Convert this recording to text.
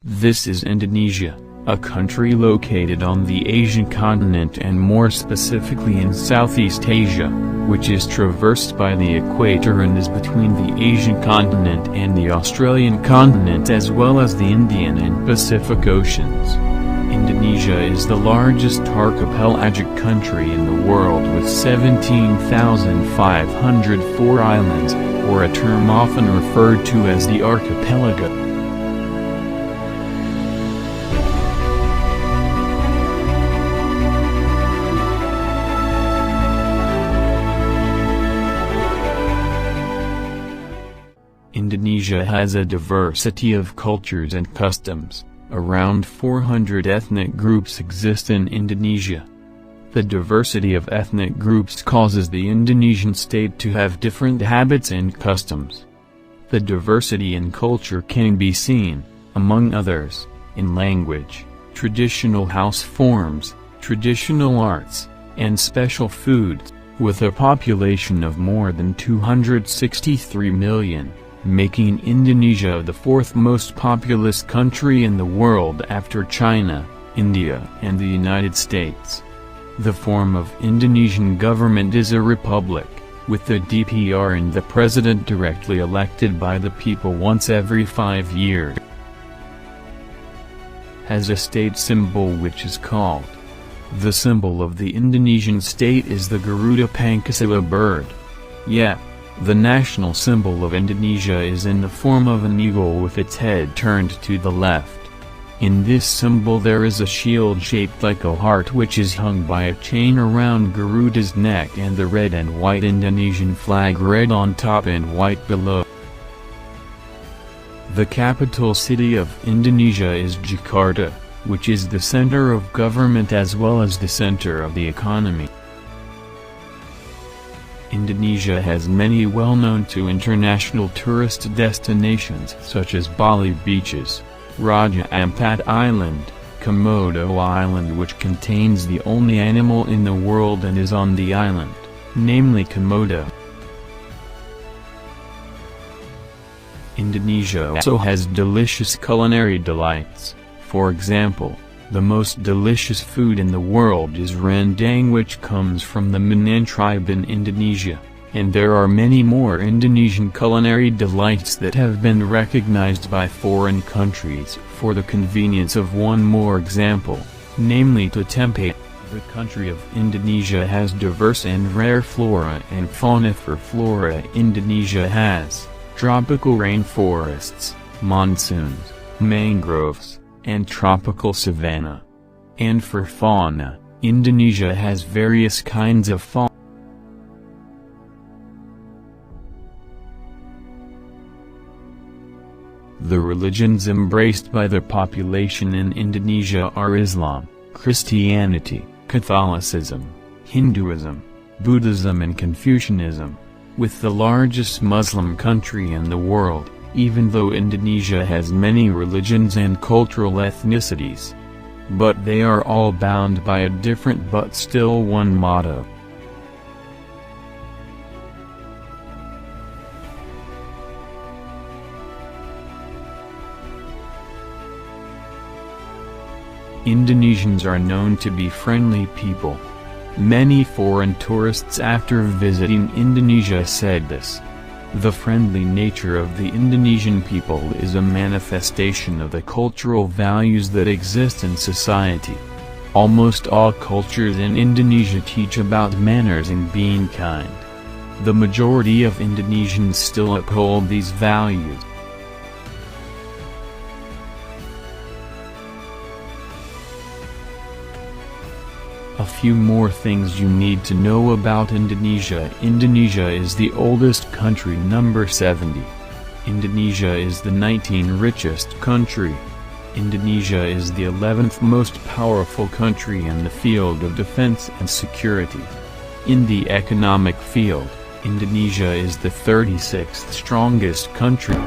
This is Indonesia, a country located on the Asian continent and more specifically in Southeast Asia, which is traversed by the equator and is between the Asian continent and the Australian continent as well as the Indian and Pacific Oceans. Indonesia is the largest archipelagic country in the world with 17,504 islands, or a term often referred to as the archipelago. Indonesia has a diversity of cultures and customs. Around 400 ethnic groups exist in Indonesia. The diversity of ethnic groups causes the Indonesian state to have different habits and customs. The diversity in culture can be seen, among others, in language, traditional house forms, traditional arts, and special foods, with a population of more than 263 million. Making Indonesia the fourth most populous country in the world after China, India and the United States. The form of Indonesian government is a republic, with the DPR and the president directly elected by the people once every 5 years. Has a state symbol which is called. The symbol of the Indonesian state is the Garuda Pancasila bird. The national symbol of Indonesia is in the form of an eagle with its head turned to the left. In this symbol there is a shield shaped like a heart which is hung by a chain around Garuda's neck and the red and white Indonesian flag red on top and white below. The capital city of Indonesia is Jakarta, which is the center of government as well as the center of the economy. Indonesia has many well-known to international tourist destinations such as Bali beaches, Raja Ampat Island, Komodo Island which contains the only animal in the world and is on the island, namely Komodo. Indonesia also has delicious culinary delights. For example, the most delicious food in the world is rendang which comes from the Minang tribe in Indonesia, and there are many more Indonesian culinary delights that have been recognized by foreign countries. For the convenience of one more example, namely tempe. The country of Indonesia has diverse and rare flora and fauna. For flora, Indonesia has tropical rainforests, monsoons, mangroves, and tropical savanna. And for fauna, Indonesia has various kinds of fauna. The religions embraced by the population in Indonesia are Islam, Christianity, Catholicism, Hinduism, Buddhism and Confucianism. With the largest Muslim country in the world, even though Indonesia has many religions and cultural ethnicities. But they are all bound by a different but still one motto. Indonesians are known to be friendly people. Many foreign tourists after visiting Indonesia said this. The friendly nature of the Indonesian people is a manifestation of the cultural values that exist in society. Almost all cultures in Indonesia teach about manners and being kind. The majority of Indonesians still uphold these values. A few more things you need to know about Indonesia. Indonesia is the oldest country, number 70. Indonesia is the 19th richest country. Indonesia is the 11th most powerful country in the field of defense and security. In the economic field, Indonesia is the 36th strongest country.